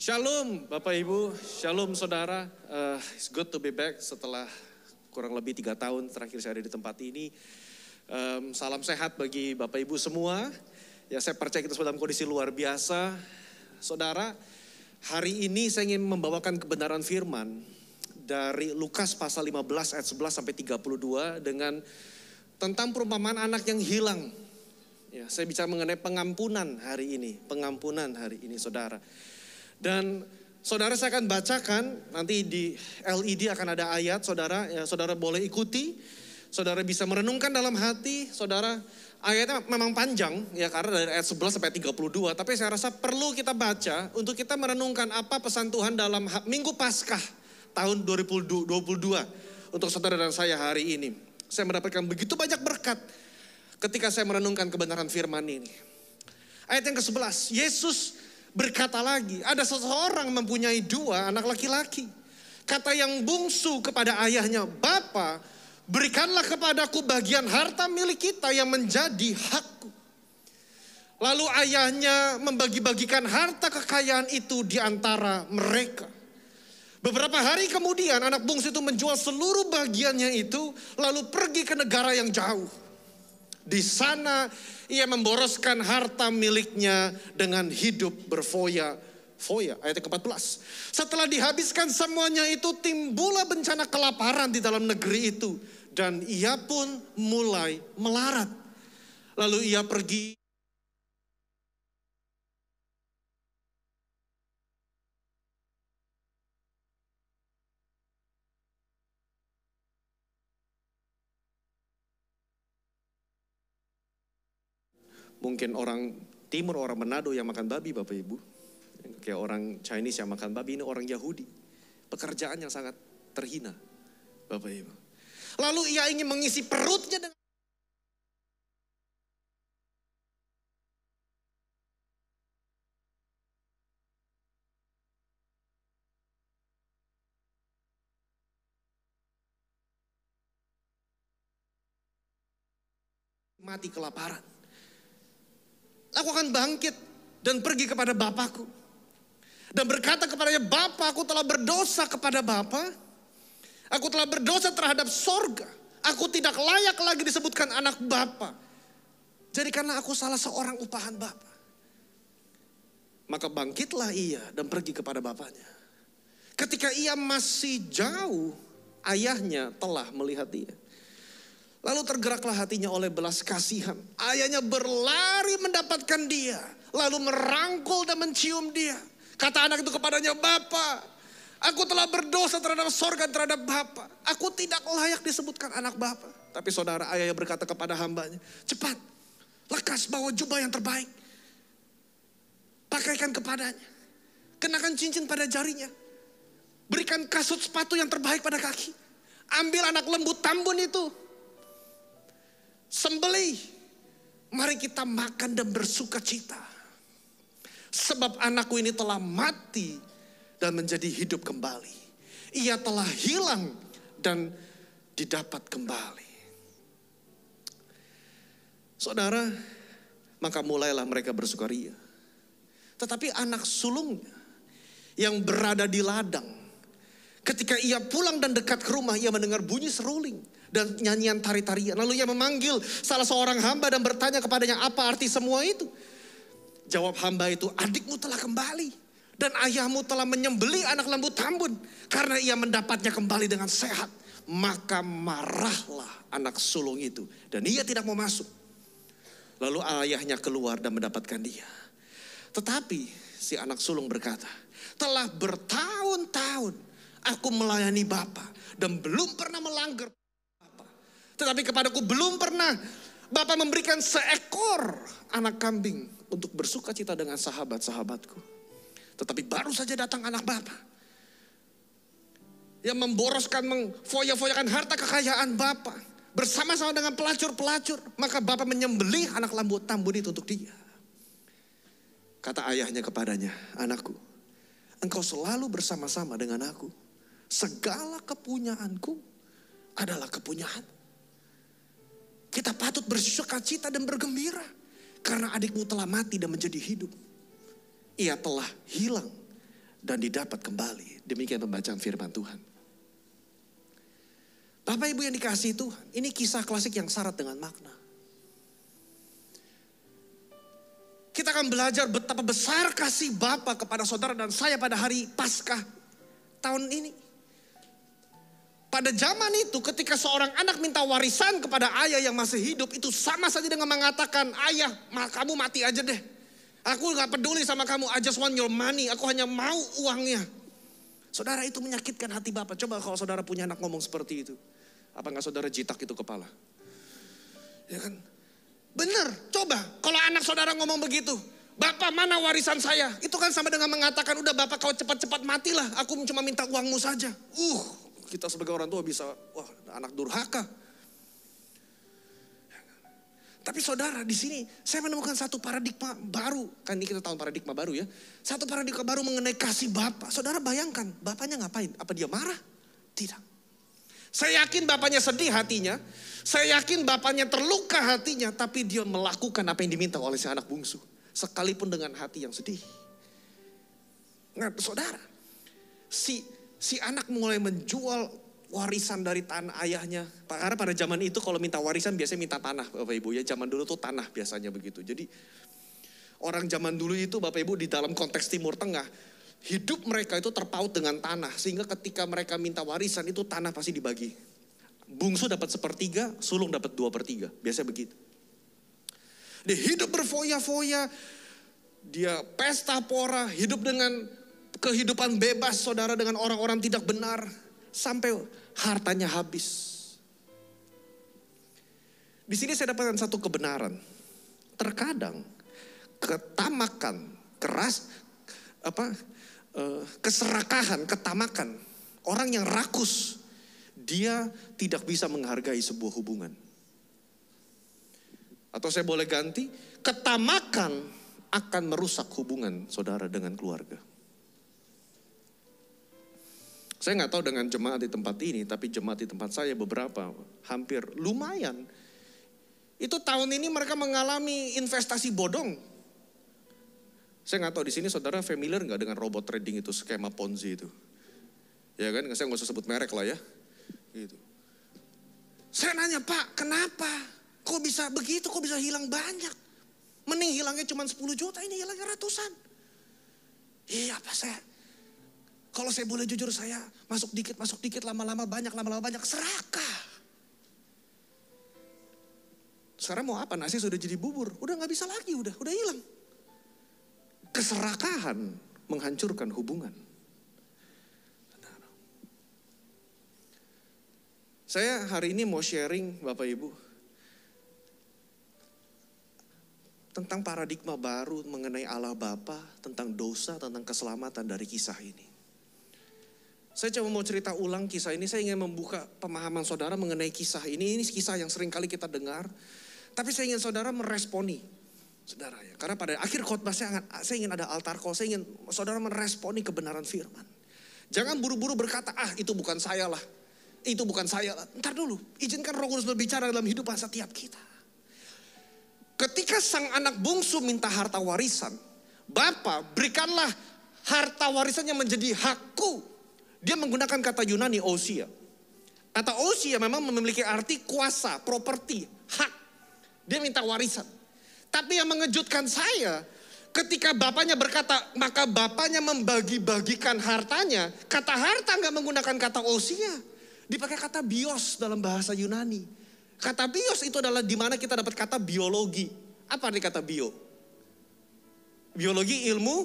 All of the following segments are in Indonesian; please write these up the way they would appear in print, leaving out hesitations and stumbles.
Shalom Bapak Ibu, Shalom Saudara. It's good to be back setelah kurang lebih 3 tahun terakhir saya ada di tempat ini. Salam sehat bagi Bapak Ibu semua. Ya, saya percaya kita dalam kondisi luar biasa. Saudara, hari ini saya ingin membawakan kebenaran firman dari Lukas pasal 15 ayat 11 sampai 32 dengan tentang perumpamaan anak yang hilang. Ya, saya bicara mengenai pengampunan hari ini, Saudara. Dan saudara, saya akan bacakan, nanti di LED akan ada ayat, saudara. Ya, saudara boleh ikuti, saudara bisa merenungkan dalam hati, saudara. Ayatnya memang panjang, ya, karena dari ayat 11 sampai 32. Tapi saya rasa perlu kita baca untuk kita merenungkan apa pesan Tuhan dalam Minggu Paskah tahun 2022 untuk saudara dan saya hari ini. Saya mendapatkan begitu banyak berkat ketika saya merenungkan kebenaran firman ini. Ayat yang ke-11, Yesus berkata lagi, ada seseorang mempunyai 2 anak laki-laki. Kata yang bungsu kepada ayahnya, "Bapa, berikanlah kepadaku bagian harta milik kita yang menjadi hakku." Lalu ayahnya membagi-bagikan harta kekayaan itu di antara mereka. Beberapa hari kemudian anak bungsu itu menjual seluruh bagiannya itu, lalu pergi ke negara yang jauh. Di sana ia memboroskan harta miliknya dengan hidup berfoya-foya. Ayat ke-14. Setelah dihabiskan semuanya itu, timbullah bencana kelaparan di dalam negeri itu. Dan ia pun mulai melarat. Lalu ia pergi. Mungkin orang timur, orang Manado yang makan babi, Bapak Ibu. Kayak orang Chinese yang makan babi, ini orang Yahudi. Pekerjaan yang sangat terhina, Bapak Ibu. Lalu ia ingin mengisi perutnya dengan mati kelaparan. Aku akan bangkit dan pergi kepada Bapakku. Dan berkata kepadanya, "Bapa, aku telah berdosa kepada Bapa. Aku telah berdosa terhadap sorga. Aku tidak layak lagi disebutkan anak Bapa. Jadi karena aku salah seorang upahan Bapa." Maka bangkitlah ia dan pergi kepada bapaknya. Ketika ia masih jauh, ayahnya telah melihat dia. Lalu tergeraklah hatinya oleh belas kasihan. Ayahnya berlari mendapatkan dia. Lalu merangkul dan mencium dia. Kata anak itu kepadanya, "Bapa, aku telah berdosa terhadap sorga, terhadap Bapa. Aku tidak layak disebutkan anak Bapa." Tapi saudara, ayahnya berkata kepada hambanya, "Cepat, lekas bawa jubah yang terbaik. Pakaikan kepadanya. Kenakan cincin pada jarinya. Berikan kasut sepatu yang terbaik pada kaki. Ambil anak lembu tambun itu. Sembelih, mari kita makan dan bersuka cita. Sebab anakku ini telah mati dan menjadi hidup kembali. Ia telah hilang dan didapat kembali." Saudara, maka mulailah mereka bersukaria. Tetapi anak sulungnya yang berada di ladang, ketika ia pulang dan dekat ke rumah, ia mendengar bunyi seruling dan nyanyian tari-tarian. Lalu ia memanggil salah seorang hamba dan bertanya kepadanya, "Apa arti semua itu?" Jawab hamba itu, "Adikmu telah kembali dan ayahmu telah menyembelih anak lembu tambun karena ia mendapatnya kembali dengan sehat." Maka marahlah anak sulung itu dan ia tidak mau masuk. Lalu ayahnya keluar dan mendapatkan dia. Tetapi si anak sulung berkata, "Telah bertahun-tahun aku melayani Bapa dan belum pernah melanggar Bapa. Tetapi kepadaku belum pernah Bapa memberikan seekor anak kambing untuk bersuka cita dengan sahabat-sahabatku. Tetapi baru saja datang anak Bapa yang memboroskan, mengfoya-foyakan harta kekayaan Bapa bersama-sama dengan pelacur-pelacur. Maka Bapa menyembelih anak lembu tambun itu untuk dia." Kata ayahnya kepadanya, "Anakku, engkau selalu bersama-sama dengan aku. Segala kepunyaanku adalah kepunyaan. Kita patut bersuka cita dan bergembira karena adikmu telah mati dan menjadi hidup. Ia telah hilang dan didapat kembali. Demikian pembacaan firman Tuhan. Bapak Ibu yang dikasihi Tuhan, ini kisah klasik yang syarat dengan makna. Kita akan belajar betapa besar kasih Bapa kepada saudara dan saya pada hari Paskah tahun ini. Pada zaman itu ketika seorang anak minta warisan kepada ayah yang masih hidup, itu sama saja dengan mengatakan, ayah kamu mati aja deh. Aku gak peduli sama kamu, I just want your money, aku hanya mau uangnya. Saudara, itu menyakitkan hati Bapak. Coba kalau saudara punya anak ngomong seperti itu. Apa gak saudara jitak itu kepala? Ya kan? Bener, coba kalau anak saudara ngomong begitu. Bapak mana warisan saya? Itu kan sama dengan mengatakan, udah Bapak kau cepat-cepat matilah, aku cuma minta uangmu saja. Kita sebagai orang tua bisa, wah anak durhaka. Tapi saudara, di sini saya menemukan satu paradigma baru. Kan ini kita tahu paradigma baru ya. Satu paradigma baru mengenai kasih Bapa. Saudara bayangkan, Bapaknya ngapain? Apa dia marah? Tidak. Saya yakin Bapaknya sedih hatinya. Saya yakin Bapaknya terluka hatinya. Tapi dia melakukan apa yang diminta oleh si anak bungsu. Sekalipun dengan hati yang sedih. Nah saudara, si anak mulai menjual warisan dari tanah ayahnya. Karena pada zaman itu kalau minta warisan biasanya minta tanah Bapak Ibu ya. Zaman dulu tuh tanah biasanya begitu. Jadi orang zaman dulu itu Bapak Ibu di dalam konteks Timur Tengah. Hidup mereka itu terpaut dengan tanah. Sehingga ketika mereka minta warisan itu tanah pasti dibagi. Bungsu dapat 1/3, sulung dapat 2/3. Biasanya begitu. Dia hidup berfoya-foya. Dia pesta pora, hidup dengan kehidupan bebas saudara dengan orang-orang tidak benar. Sampai hartanya habis. Di sini saya dapatkan satu kebenaran. Terkadang ketamakan, keserakahan, ketamakan. Orang yang rakus, dia tidak bisa menghargai sebuah hubungan. Atau saya boleh ganti, ketamakan akan merusak hubungan saudara dengan keluarga. Saya nggak tahu dengan jemaat di tempat ini, tapi jemaat di tempat saya beberapa, hampir lumayan. Itu tahun ini mereka mengalami investasi bodong. Saya nggak tahu di sini saudara familiar nggak dengan robot trading itu, skema Ponzi itu. Ya kan, saya nggak usah sebut merek lah ya. Gitu. Saya nanya, Pak, kenapa? Kok bisa begitu? Kok bisa hilang banyak? Mending hilangnya cuma 10 juta, ini hilangnya ratusan. Iya, Pak, kalau saya boleh jujur, saya masuk dikit, lama-lama banyak, serakah. Sekarang mau apa? Nasi sudah jadi bubur, udah gak bisa lagi, udah hilang. Keserakahan menghancurkan hubungan. Saya hari ini mau sharing Bapak Ibu tentang paradigma baru mengenai Allah Bapa, tentang dosa, tentang keselamatan dari kisah ini. Saya cuma mau cerita ulang kisah ini, saya ingin membuka pemahaman saudara mengenai kisah ini. Ini kisah yang sering kali kita dengar, tapi saya ingin saudara meresponi. Saudara ya, karena pada akhir khotbah saya ingin ada altar call, saya ingin saudara meresponi kebenaran firman. Jangan buru-buru berkata, itu bukan saya lah. Itu bukan saya lah. Ntar dulu, izinkan Roh Kudus berbicara dalam hidup setiap kita. Ketika sang anak bungsu minta harta warisan, Bapa berikanlah harta warisannya menjadi hakku. Dia menggunakan kata Yunani ousia. Kata ousia memang memiliki arti kuasa, properti, hak. Dia minta warisan. Tapi yang mengejutkan saya, ketika bapaknya berkata, maka bapaknya membagi-bagikan hartanya. Kata harta nggak menggunakan kata ousia. Dipakai kata bios dalam bahasa Yunani. Kata bios itu adalah di mana kita dapat kata biologi. Apa arti kata bio? Biologi ilmu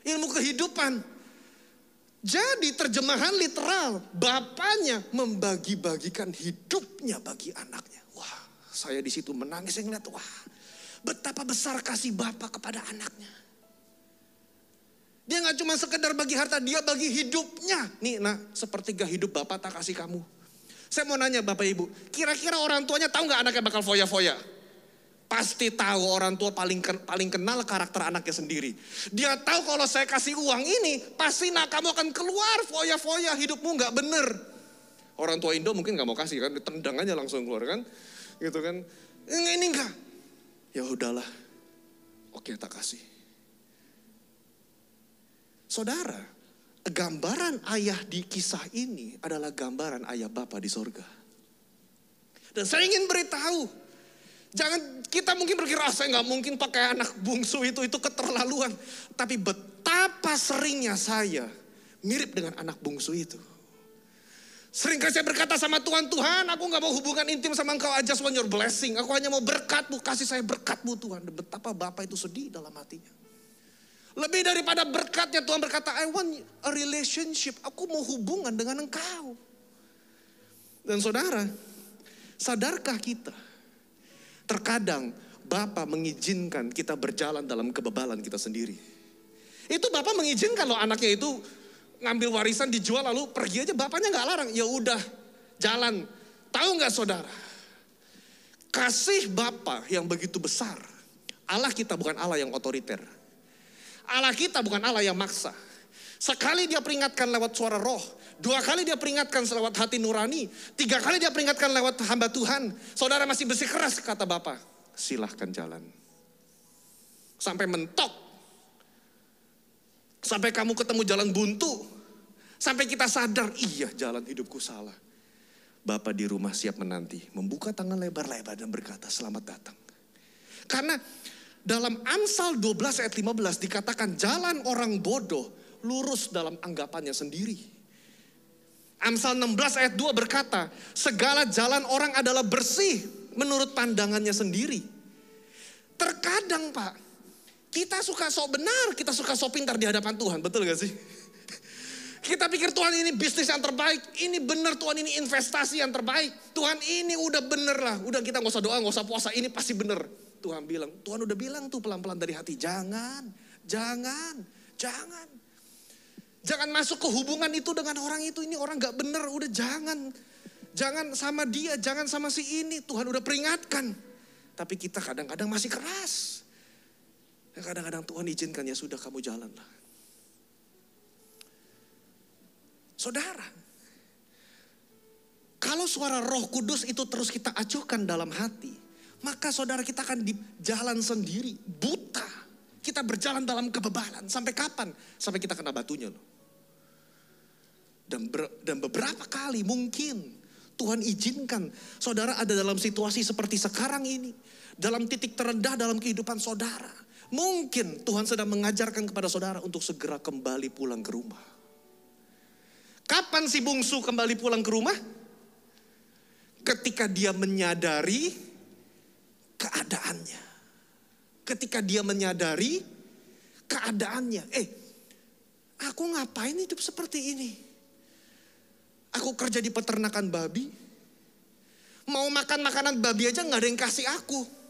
kehidupan. Jadi terjemahan literal, bapaknya membagi-bagikan hidupnya bagi anaknya. Wah, saya di situ menangis, saya ngeliat, wah, betapa besar kasih Bapa kepada anaknya. Dia gak cuma sekedar bagi harta, dia bagi hidupnya. Nih, sepertiga hidup Bapak tak kasih kamu. Saya mau nanya Bapak Ibu, kira-kira orang tuanya tahu gak anaknya bakal foya-foya? Pasti tahu, orang tua paling kenal karakter anaknya sendiri. Dia tahu kalau saya kasih uang ini, pasti kamu akan keluar foya-foya, hidupmu gak bener. Orang tua Indo mungkin gak mau kasih kan, ditendang aja langsung keluar kan. Gitu kan, ini enggak. Ya udahlah, oke tak kasih. Saudara, gambaran ayah di kisah ini adalah gambaran ayah Bapa di sorga. Dan saya ingin beritahu, jangan kita mungkin berkira, saya nggak mungkin pakai anak bungsu itu keterlaluan. Tapi betapa seringnya saya mirip dengan anak bungsu itu. Seringkali saya berkata sama Tuhan, Tuhan aku gak mau hubungan intim sama engkau, I just want your blessing. Aku hanya mau berkatmu, kasih saya berkatmu Tuhan. Dan betapa Bapak itu sedih dalam hatinya. Lebih daripada berkatnya Tuhan berkata, I want a relationship. Aku mau hubungan dengan engkau. Dan saudara, sadarkah kita? Terkadang Bapa mengizinkan kita berjalan dalam kebebalan kita sendiri. Itu Bapa mengizinkan loh anaknya itu ngambil warisan dijual lalu pergi aja, bapaknya nggak larang. Ya udah jalan. Tahu nggak saudara? Kasih Bapa yang begitu besar. Allah kita bukan Allah yang otoriter. Allah kita bukan Allah yang maksa. Sekali dia peringatkan lewat suara roh. 2 kali dia peringatkan lewat hati nurani. 3 kali dia peringatkan lewat hamba Tuhan. Saudara masih bersikeras kata Bapa. Silahkan jalan. Sampai mentok. Sampai kamu ketemu jalan buntu. Sampai kita sadar, iya jalan hidupku salah. Bapa di rumah siap menanti. Membuka tangan lebar-lebar dan berkata, selamat datang. Karena dalam Amsal 12 ayat 15 dikatakan jalan orang bodoh lurus dalam anggapannya sendiri. Amsal 16 ayat 2 berkata, segala jalan orang adalah bersih menurut pandangannya sendiri. Terkadang Pak, kita suka sok benar, kita suka sok pintar di hadapan Tuhan, betul gak sih? Kita pikir Tuhan ini bisnis yang terbaik, ini benar Tuhan ini investasi yang terbaik. Tuhan ini udah bener lah, udah kita gak usah doa, gak usah puasa, ini pasti bener. Tuhan bilang, Tuhan udah bilang tuh pelan-pelan dari hati, jangan. Jangan masuk ke hubungan itu dengan orang itu, ini orang gak bener, udah jangan. Jangan sama dia, jangan sama si ini, Tuhan udah peringatkan. Tapi kita kadang-kadang masih keras. Kadang-kadang Tuhan izinkan, ya sudah kamu jalanlah. Saudara, kalau suara Roh Kudus itu terus kita acuhkan dalam hati, maka saudara kita akan di jalan sendiri, buta. Kita berjalan dalam kebebalan. Sampai kapan? Sampai kita kena batunya loh. Dan beberapa kali mungkin Tuhan izinkan saudara ada dalam situasi seperti sekarang ini. Dalam titik terendah dalam kehidupan saudara. Mungkin Tuhan sedang mengajarkan kepada saudara untuk segera kembali pulang ke rumah. Kapan si bungsu kembali pulang ke rumah? Ketika dia menyadari keadaannya. Ketika dia menyadari keadaannya. Aku ngapain hidup seperti ini? Aku kerja di peternakan babi. Mau makan makanan babi aja gak ada yang kasih aku.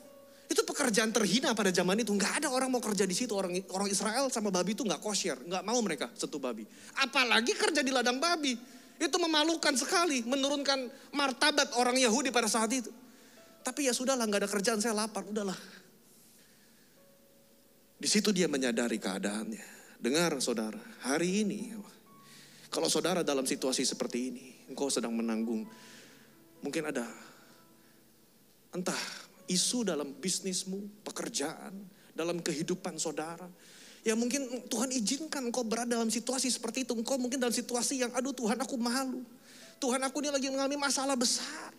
Itu pekerjaan terhina pada zaman itu. Gak ada orang mau kerja di situ. Orang Israel sama babi itu gak kosher. Gak mau mereka sentuh babi. Apalagi kerja di ladang babi. Itu memalukan sekali. Menurunkan martabat orang Yahudi pada saat itu. Tapi ya sudahlah, gak ada kerjaan, saya lapar, udahlah. Di situ dia menyadari keadaannya. Dengar saudara, hari ini kalau saudara dalam situasi seperti ini, engkau sedang menanggung, mungkin ada entah isu dalam bisnismu, pekerjaan, dalam kehidupan saudara. Ya mungkin Tuhan izinkan engkau berada dalam situasi seperti itu. Engkau mungkin dalam situasi yang aduh Tuhan aku malu. Tuhan aku ini lagi mengalami masalah besar.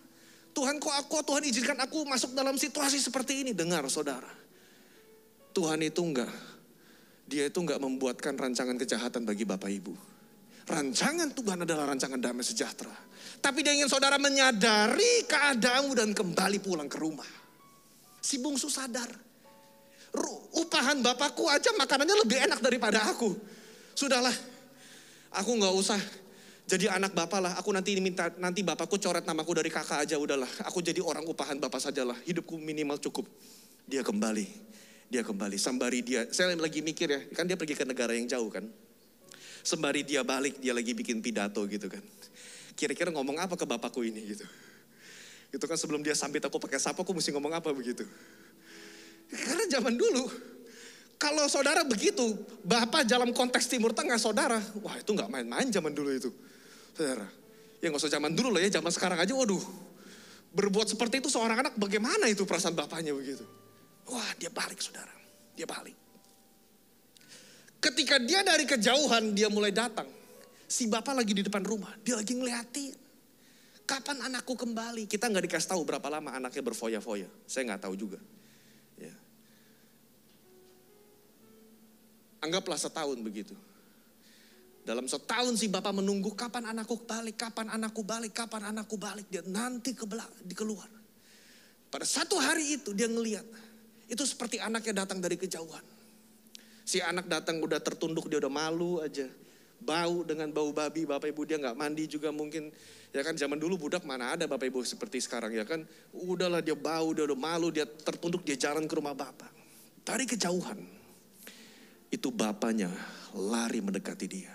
Tuhan Tuhan izinkan aku masuk dalam situasi seperti ini. Dengar saudara, Tuhan itu dia itu enggak membuatkan rancangan kejahatan bagi Bapak Ibu. Rancangan Tuhan adalah rancangan damai sejahtera. Tapi dia ingin saudara menyadari keadaanmu dan kembali pulang ke rumah. Si bungsu sadar, upahan bapakku aja makanannya lebih enak daripada aku. Sudahlah, aku enggak usah jadi anak bapak lah. Aku nanti bapakku coret namaku dari kakak aja, udahlah. Aku jadi orang upahan bapak sajalah. Hidupku minimal cukup. Dia kembali. Sembari dia, saya lagi mikir ya, kan dia pergi ke negara yang jauh kan. Sembari dia balik, dia lagi bikin pidato gitu kan. Kira-kira ngomong apa ke bapakku ini gitu. Itu kan sebelum dia sambit aku pakai sapa, aku mesti ngomong apa begitu. Karena zaman dulu, kalau saudara begitu, bapak dalam konteks Timur Tengah saudara, wah itu gak main-main zaman dulu itu. Saudara, ya gak usah zaman dulu lah ya, zaman sekarang aja waduh. Berbuat seperti itu seorang anak, bagaimana itu perasaan bapaknya begitu. Wah dia balik saudara, dia balik. Ketika dia dari kejauhan, dia mulai datang. Si bapak lagi di depan rumah, dia lagi ngeliatin. Kapan anakku kembali? Kita nggak dikasih tahu berapa lama anaknya berfoya-foya. Saya nggak tahu juga. Ya. Anggaplah setahun begitu. Dalam setahun si bapak menunggu kapan anakku balik, kapan anakku balik, kapan anakku balik. Dia nanti keluar. Pada satu hari itu dia ngeliat. Itu seperti anaknya datang dari kejauhan. Si anak datang udah tertunduk, dia udah malu aja. Bau dengan bau babi, bapak ibu dia nggak mandi juga mungkin. Ya kan zaman dulu budak mana ada bapak ibu seperti sekarang ya kan. Udahlah dia bau, dia udah malu, dia tertunduk, dia jalan ke rumah bapak. Dari kejauhan, itu bapaknya lari mendekati dia.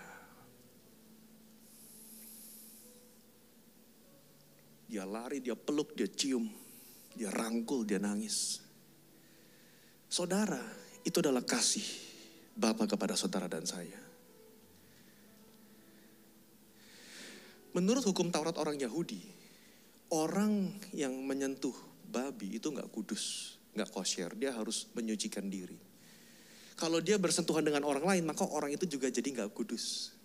Dia lari, dia peluk, dia cium, dia rangkul, dia nangis. Saudara, itu adalah kasih Bapa kepada saudara dan saya. Menurut hukum Taurat orang Yahudi, orang yang menyentuh babi itu gak kudus, gak kosher, dia harus menyucikan diri. Kalau dia bersentuhan dengan orang lain, maka orang itu juga jadi gak kudus.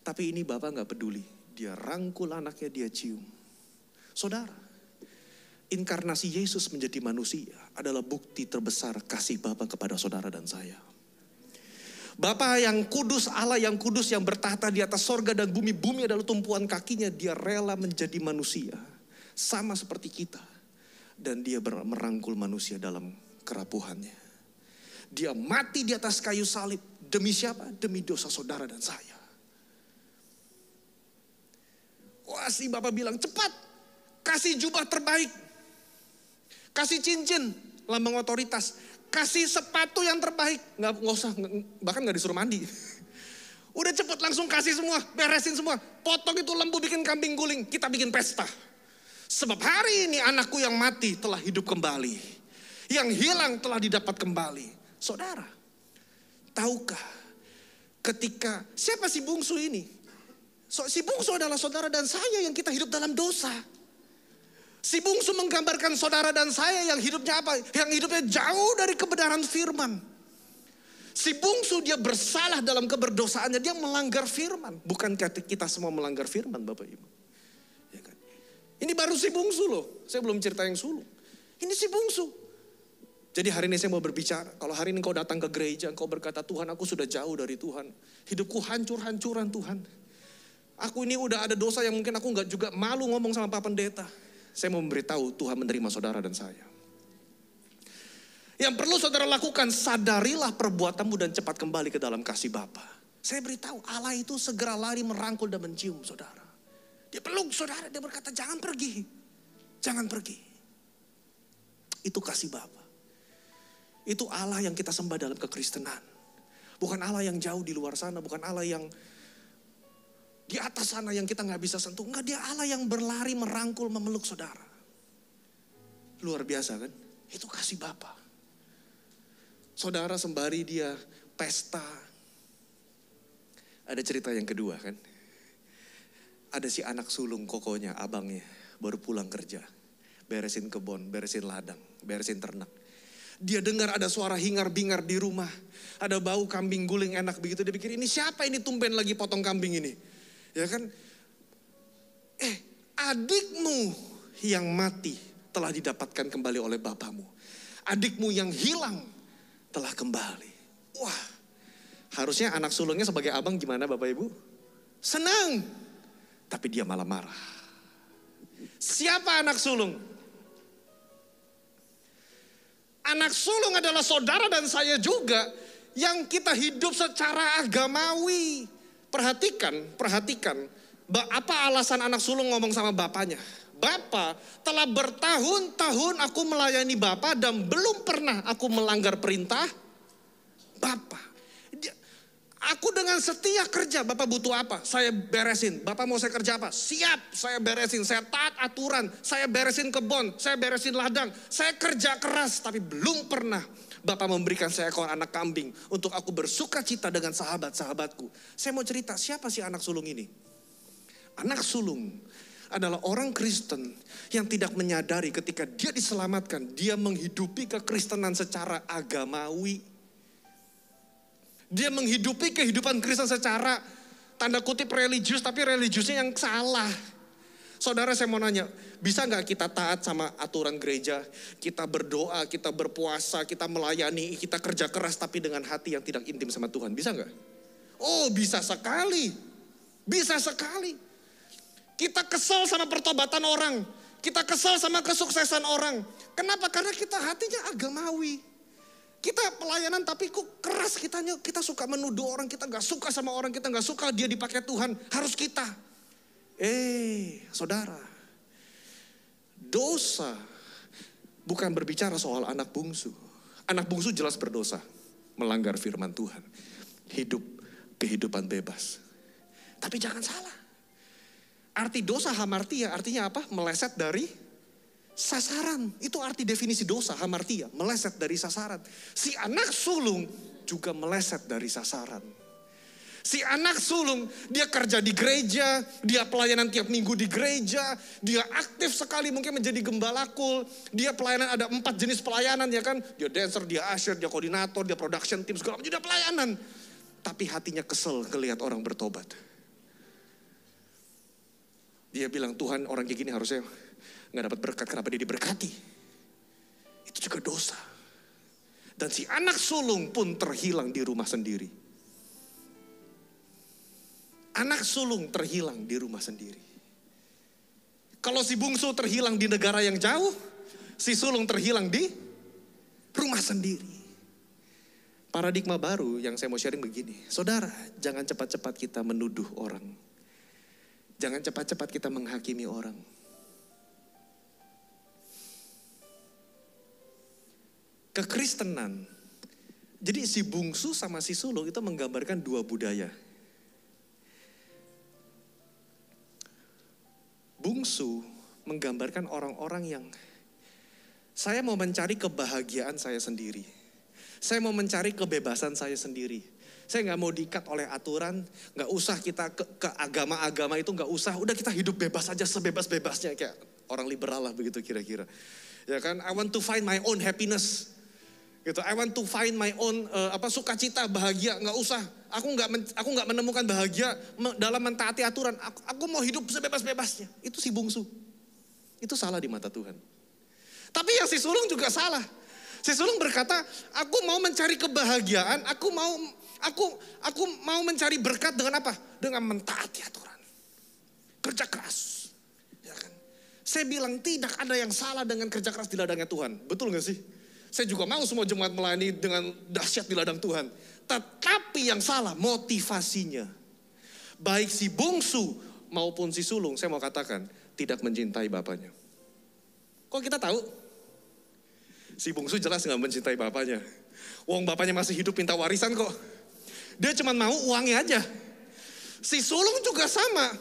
Tapi ini Bapak gak peduli, dia rangkul anaknya, dia cium. Saudara, inkarnasi Yesus menjadi manusia adalah bukti terbesar kasih Bapa kepada saudara dan saya. Bapa yang kudus, Allah yang kudus yang bertahta di atas sorga dan bumi. Bumi adalah tumpuan kakinya, dia rela menjadi manusia. Sama seperti kita. Dan dia merangkul manusia dalam kerapuhannya. Dia mati di atas kayu salib. Demi siapa? Demi dosa saudara dan saya. Wah, si Bapak bilang, cepat kasih jubah terbaik. Kasih cincin, lambang otoritas. Kasih sepatu yang terbaik. Nggak usah, bahkan nggak disuruh mandi. Udah cepet langsung kasih semua, beresin semua. Potong itu lembu, bikin kambing guling. Kita bikin pesta. Sebab hari ini anakku yang mati telah hidup kembali. Yang hilang telah didapat kembali. Saudara, tahukah ketika, siapa si bungsu ini? Si bungsu adalah saudara dan saya yang kita hidup dalam dosa. Si bungsu menggambarkan saudara dan saya yang hidupnya apa? Yang hidupnya jauh dari kebenaran firman. Si bungsu dia bersalah dalam keberdosaannya, dia melanggar firman. Bukan kita semua melanggar firman Bapak Ibu. Ya kan? Ini baru si bungsu loh, saya belum cerita yang sulung. Ini si bungsu. Jadi hari ini saya mau berbicara, kalau hari ini kau datang ke gereja, kau berkata, Tuhan aku sudah jauh dari Tuhan. Hidupku hancur-hancuran Tuhan. Aku ini udah ada dosa yang mungkin aku gak juga malu ngomong sama Pak Pendeta. Saya mau memberitahu Tuhan menerima saudara dan saya. Yang perlu saudara lakukan, sadarilah perbuatanmu dan cepat kembali ke dalam kasih Bapa. Saya beritahu Allah itu segera lari merangkul dan mencium saudara. Dia peluk saudara, dia berkata jangan pergi. Jangan pergi. Itu kasih Bapa. Itu Allah yang kita sembah dalam kekristenan. Bukan Allah yang jauh di luar sana, bukan Allah yang di atas sana yang kita gak bisa sentuh. Enggak, dia Allah yang berlari merangkul memeluk saudara. Luar biasa kan? Itu kasih Bapa. Saudara sembari dia pesta. Ada cerita yang kedua kan. Ada si anak sulung kokonya, abangnya. Baru pulang kerja. Beresin kebun, beresin ladang, beresin ternak. Dia dengar ada suara hingar-bingar di rumah. Ada bau kambing guling enak begitu. Dia pikir ini siapa ini tumben lagi potong kambing ini. Ya kan, adikmu yang mati telah didapatkan kembali oleh bapamu. Adikmu yang hilang telah kembali. Wah, harusnya anak sulungnya sebagai abang gimana Bapak Ibu? Senang, tapi dia malah marah. Siapa anak sulung? Anak sulung adalah saudara dan saya juga yang kita hidup secara agamawi. Perhatikan, apa alasan anak sulung ngomong sama bapaknya? Bapa, telah bertahun-tahun aku melayani Bapa dan belum pernah aku melanggar perintah Bapa. Aku dengan setia kerja, Bapak butuh apa? Saya beresin. Bapak mau saya kerja apa? Siap, saya beresin. Saya taat aturan, saya beresin kebun, saya beresin ladang. Saya kerja keras, tapi belum pernah Bapak memberikan saya seekor anak kambing untuk aku bersuka cita dengan sahabat-sahabatku. Saya mau cerita, siapa sih anak sulung ini? Anak sulung adalah orang Kristen yang tidak menyadari ketika dia diselamatkan, dia menghidupi kekristenan secara agamawi. Dia menghidupi kehidupan Kristen secara tanda kutip religius, tapi religiusnya yang salah. Saudara, saya mau nanya, bisa nggak kita taat sama aturan gereja? Kita berdoa, kita berpuasa, kita melayani, kita kerja keras tapi dengan hati yang tidak intim sama Tuhan. Bisa nggak? Oh, bisa sekali. Bisa sekali. Kita kesel sama pertobatan orang. Kita kesel sama kesuksesan orang. Kenapa? Karena kita hatinya agamawi. Kita pelayanan tapi kok keras kitanya. Kita suka menuduh orang, kita gak suka sama orang, kita gak suka dia dipakai Tuhan. Harus kita. Saudara. Dosa bukan berbicara soal anak bungsu. Anak bungsu jelas berdosa. Melanggar firman Tuhan. Hidup kehidupan bebas. Tapi jangan salah. Arti dosa hamartia artinya apa? Meleset dari sasaran. Itu arti definisi dosa hamartia. Meleset dari sasaran. Si anak sulung juga meleset dari sasaran. Si anak sulung, dia kerja di gereja, dia pelayanan tiap minggu di gereja, dia aktif sekali mungkin menjadi gembala kul, dia pelayanan ada 4 jenis pelayanan ya kan, dia dancer, dia usher, dia koordinator, dia production team, segala macam, dia pelayanan. Tapi hatinya kesel ngelihat orang bertobat. Dia bilang, Tuhan orang kayak gini harusnya gak dapat berkat, kenapa dia diberkati? Itu juga dosa. Dan si anak sulung pun terhilang di rumah sendiri. Anak sulung terhilang di rumah sendiri. Kalau si bungsu terhilang di negara yang jauh, si sulung terhilang di rumah sendiri. Paradigma baru yang saya mau sharing begini. Saudara, jangan cepat-cepat kita menuduh orang. Jangan cepat-cepat kita menghakimi orang. Kekristenan. Jadi si bungsu sama si sulung itu menggambarkan 2 budaya. Bungsu menggambarkan orang-orang yang saya mau mencari kebahagiaan saya sendiri. Saya mau mencari kebebasan saya sendiri. Saya gak mau diikat oleh aturan, gak usah kita ke agama-agama itu gak usah. Udah kita hidup bebas aja sebebas-bebasnya kayak orang liberal lah begitu kira-kira. Ya kan, I want to find my own happiness. Gitu, I want to find my own sukacita, bahagia, gak usah. Aku nggak menemukan bahagia dalam mentaati aturan. Aku mau hidup sebebas-bebasnya. Itu si bungsu. Itu salah di mata Tuhan. Tapi yang si sulung juga salah. Si sulung berkata, aku mau mencari kebahagiaan. Aku mau mencari berkat dengan apa? Dengan mentaati aturan. Kerja keras. Ya kan? Saya bilang tidak ada yang salah dengan kerja keras di ladangnya Tuhan. Betul nggak sih? Saya juga mau semua jemaat melayani dengan dahsyat di ladang Tuhan. Tetapi yang salah motivasinya. Baik si bungsu maupun si sulung, saya mau katakan, tidak mencintai bapaknya. Kok kita tahu? Si bungsu jelas gak mencintai bapaknya. Wong bapaknya masih hidup minta warisan kok. Dia cuma mau uangnya aja. Si sulung juga sama.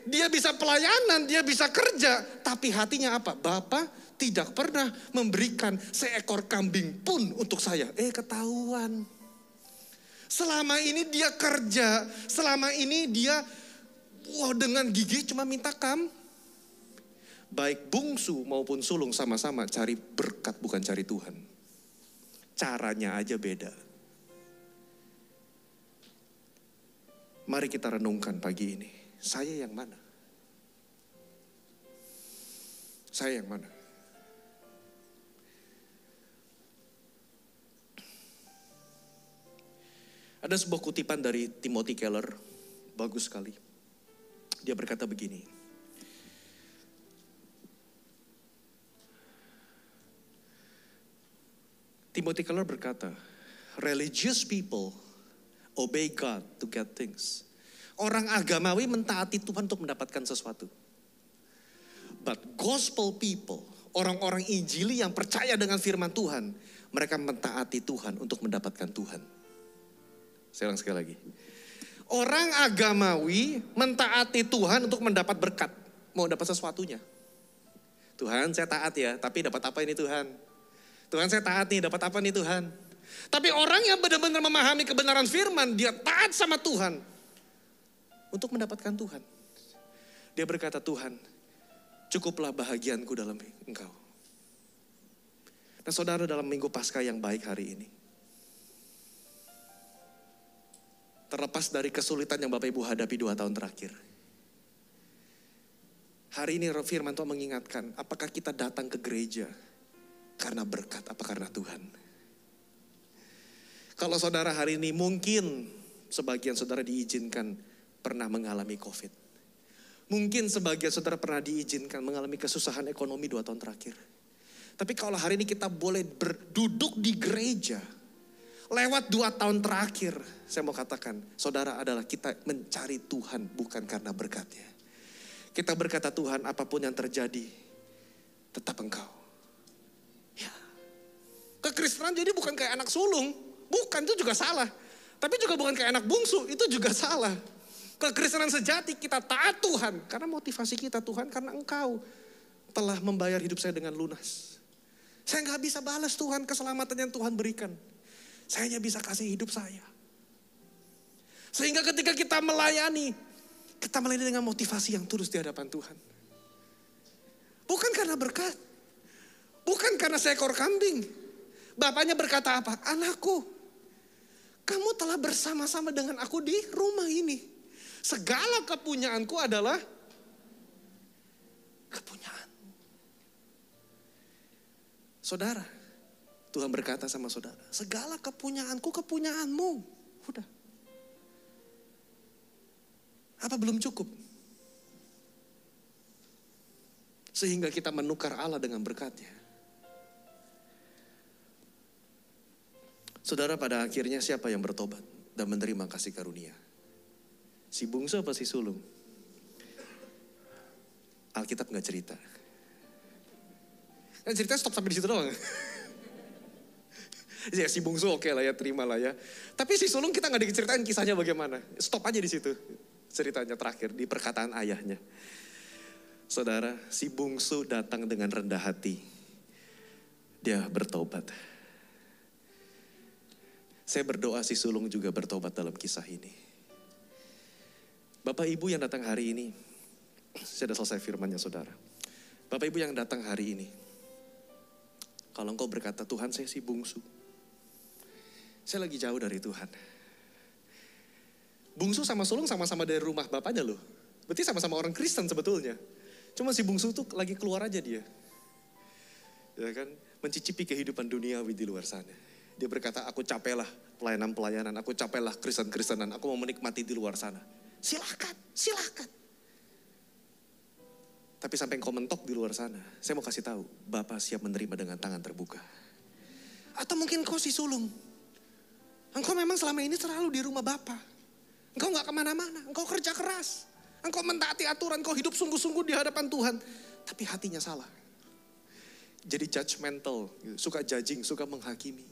Dia bisa pelayanan, dia bisa kerja. Tapi hatinya apa? Bapak tidak pernah memberikan seekor kambing pun untuk saya. Ketahuan. Selama ini dia kerja. Selama ini dia dengan gigi cuma minta baik bungsu maupun sulung sama-sama cari berkat bukan cari Tuhan. Caranya aja beda. Mari kita renungkan pagi ini. Saya yang mana? Saya yang mana? Ada sebuah kutipan dari Timothy Keller, bagus sekali. Dia berkata begini. Timothy Keller berkata, religious people obey God to get things. Orang agamawi mentaati Tuhan untuk mendapatkan sesuatu. But gospel people, orang-orang Injili yang percaya dengan firman Tuhan, mereka mentaati Tuhan untuk mendapatkan Tuhan. Saya ulang sekali lagi. Orang agamawi mentaati Tuhan untuk mendapat berkat. Mau dapat sesuatunya. Tuhan saya taat ya, tapi dapat apa ini Tuhan? Tuhan saya taat nih, dapat apa nih Tuhan? Tapi orang yang benar-benar memahami kebenaran firman, dia taat sama Tuhan. Untuk mendapatkan Tuhan. Dia berkata, Tuhan cukuplah bahagianku dalam Engkau. Nah saudara, dalam minggu Paskah yang baik hari ini. Terlepas dari kesulitan yang Bapak Ibu hadapi 2 tahun terakhir. Hari ini firman Tuhan mengingatkan, apakah kita datang ke gereja karena berkat, apa karena Tuhan? Kalau saudara hari ini mungkin sebagian saudara diizinkan pernah mengalami COVID. Mungkin sebagian saudara pernah diizinkan mengalami kesusahan ekonomi 2 tahun terakhir. Tapi kalau hari ini kita boleh berduduk di gereja, lewat 2 tahun terakhir, saya mau katakan, saudara adalah kita mencari Tuhan bukan karena berkatnya. Kita berkata Tuhan, apapun yang terjadi, tetap Engkau. Ya. Kekristenan jadi bukan kayak anak sulung, bukan, itu juga salah. Tapi juga bukan kayak anak bungsu, itu juga salah. Kekristenan sejati kita taat Tuhan, karena motivasi kita Tuhan, karena Engkau telah membayar hidup saya dengan lunas. Saya gak bisa balas Tuhan keselamatan yang Tuhan berikan. Saya hanya bisa kasih hidup saya. Sehingga ketika kita melayani dengan motivasi yang tulus di hadapan Tuhan. Bukan karena berkat. Bukan karena seekor kambing. Bapaknya berkata apa? Anakku, kamu telah bersama-sama dengan aku di rumah ini. Segala kepunyaanku adalah kepunyaan. Saudara, Tuhan berkata sama saudara, segala kepunyaanku kepunyaanmu. Udah. Apa belum cukup? Sehingga kita menukar Allah dengan berkatnya. Saudara, pada akhirnya siapa yang bertobat dan menerima kasih karunia? Si bungsu apa si sulung? Alkitab gak cerita. Kan cerita stop sampai di situ doang. Ya si bungsu oke lah ya, terima lah ya. Tapi si sulung kita gak diceritain kisahnya bagaimana. Stop aja di situ. Ceritanya terakhir di perkataan ayahnya. Saudara, si bungsu datang dengan rendah hati. Dia bertobat. Saya berdoa si sulung juga bertobat dalam kisah ini. Bapak Ibu yang datang hari ini, saya sudah selesai firmannya saudara. Bapak Ibu yang datang hari ini, kalau engkau berkata, Tuhan saya si bungsu. Saya lagi jauh dari Tuhan. Bungsu sama sulung sama-sama dari rumah bapaknya loh. Berarti sama-sama orang Kristen sebetulnya. Cuma si bungsu tuh lagi keluar aja dia. Ya kan, mencicipi kehidupan duniawi di luar sana. Dia berkata, aku capeklah pelayanan-pelayanan, aku capeklah Kristen-Kristenan, aku mau menikmati di luar sana. Silakan, silakan. Tapi sampai engkau mentok di luar sana, saya mau kasih tahu, Bapak siap menerima dengan tangan terbuka. Atau mungkin kau si sulung. Engkau memang selama ini selalu di rumah Bapak. Engkau gak kemana-mana, engkau kerja keras. Engkau mentaati aturan, engkau hidup sungguh-sungguh di hadapan Tuhan. Tapi hatinya salah. Jadi judgmental, suka judging, suka menghakimi.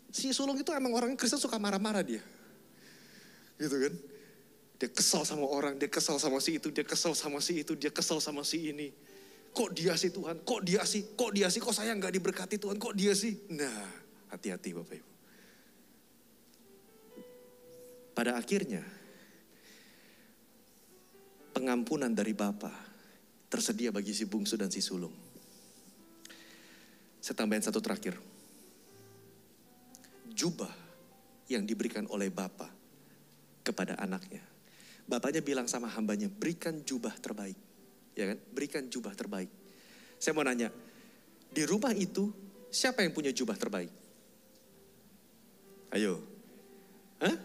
Si sulung itu emang orang Kristen suka marah-marah dia. Gitu kan. Dia kesal sama orang, dia kesal sama si itu, dia kesal sama si itu, dia kesal sama si ini. Kok dia sih Tuhan, kok dia sih, kok saya gak diberkati Tuhan, kok dia sih. Nah, hati-hati Bapak Ibu. Pada akhirnya, pengampunan dari Bapa tersedia bagi si bungsu dan si sulung. Saya tambahin satu terakhir. Jubah yang diberikan oleh Bapa kepada anaknya. Bapaknya bilang sama hambanya, berikan jubah terbaik. Ya kan? Berikan jubah terbaik. Saya mau nanya, di rumah itu siapa yang punya jubah terbaik? Ayo. Hah?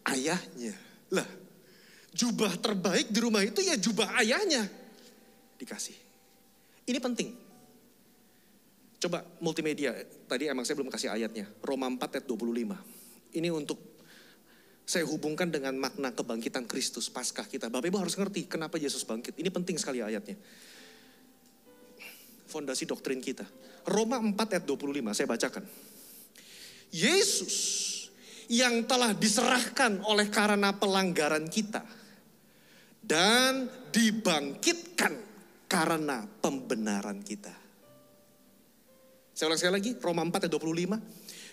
Ayahnya. Lah, jubah terbaik di rumah itu ya jubah ayahnya. Dikasih. Ini penting. Coba multimedia, tadi emang saya belum kasih ayatnya. Roma 4 ayat 25. Ini untuk saya hubungkan dengan makna kebangkitan Kristus, Paskah kita. Bapak Ibu harus ngerti kenapa Yesus bangkit. Ini penting sekali ayatnya. Fondasi doktrin kita. Roma 4 ayat 25, saya bacakan. Yesus yang telah diserahkan oleh karena pelanggaran kita dan dibangkitkan karena pembenaran kita. Saya ulang sekali lagi, Roma 4 ayat 25.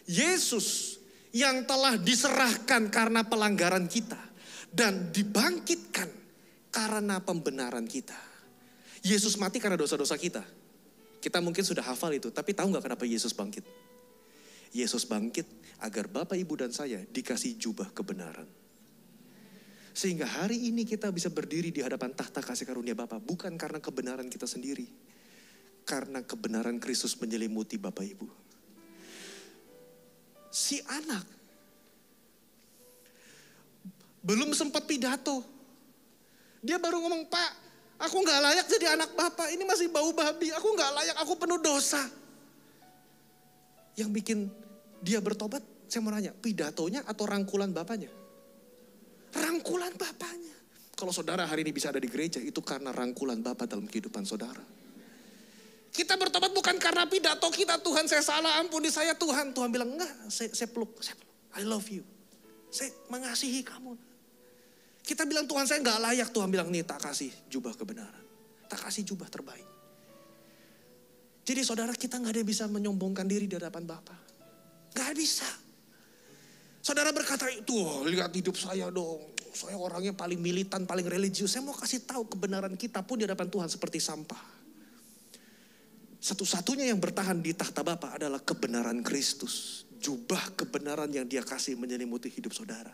Yesus yang telah diserahkan karena pelanggaran kita dan dibangkitkan karena pembenaran kita. Yesus mati karena dosa-dosa kita. Kita mungkin sudah hafal itu, tapi tahu gak kenapa Yesus bangkit? Yesus bangkit agar Bapak, Ibu, dan saya dikasih jubah kebenaran. Sehingga hari ini kita bisa berdiri di hadapan tahta kasih karunia Bapa. Bukan karena kebenaran kita sendiri. Karena kebenaran Kristus menyelimuti Bapak, Ibu. Si anak belum sempat pidato. Dia baru ngomong, Pak, aku gak layak jadi anak Bapak. Ini masih bau babi, aku gak layak, aku penuh dosa. Yang bikin dia bertobat, saya mau nanya, pidatonya atau rangkulan Bapaknya? Rangkulan Bapaknya. Kalau saudara hari ini bisa ada di gereja, itu karena rangkulan Bapak dalam kehidupan saudara. Kita bertobat bukan karena pidato kita, Tuhan saya salah, ampuni saya Tuhan. Tuhan bilang, enggak, saya peluk. I love you. Saya mengasihi kamu. Kita bilang Tuhan saya gak layak, Tuhan bilang nih tak kasih jubah kebenaran. Tak kasih jubah terbaik. Jadi saudara, kita gak ada yang bisa menyombongkan diri di hadapan Bapa. Gak bisa. Saudara berkata, tuh lihat hidup saya dong. Saya orangnya paling militan, paling religius. Saya mau kasih tahu kebenaran kita pun di hadapan Tuhan seperti sampah. Satu-satunya yang bertahan di tahta Bapa adalah kebenaran Kristus. Jubah kebenaran yang dia kasih menyelimuti hidup saudara.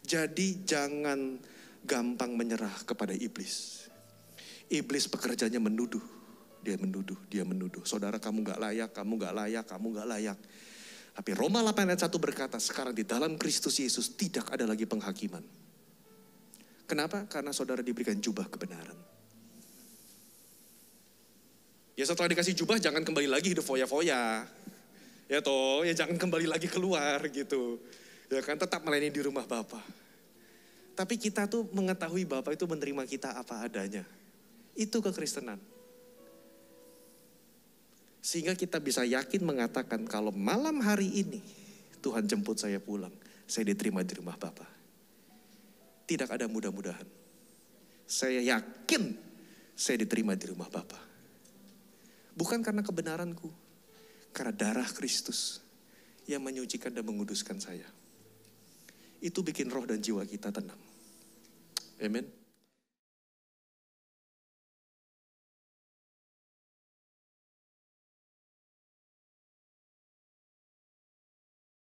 Jadi jangan gampang menyerah kepada iblis. Iblis pekerjaannya menuduh. Dia menuduh. Saudara, kamu gak layak, kamu gak layak, kamu gak layak. Tapi Roma 8 ayat 1 berkata, sekarang di dalam Kristus Yesus tidak ada lagi penghakiman. Kenapa? Karena saudara diberikan jubah kebenaran. Ya setelah dikasih jubah jangan kembali lagi hidup foya-foya. Ya toh, ya jangan kembali lagi keluar gitu. Ya kan, tetap melayani di rumah Bapa. Tapi kita tuh mengetahui Bapa itu menerima kita apa adanya. Itu kekristenan. Sehingga kita bisa yakin mengatakan kalau malam hari ini Tuhan jemput saya pulang, saya diterima di rumah Bapa. Tidak ada mudah-mudahan. Saya yakin saya diterima di rumah Bapa. Bukan karena kebenaranku, karena darah Kristus yang menyucikan dan menguduskan saya. Itu bikin roh dan jiwa kita tenang. Amin.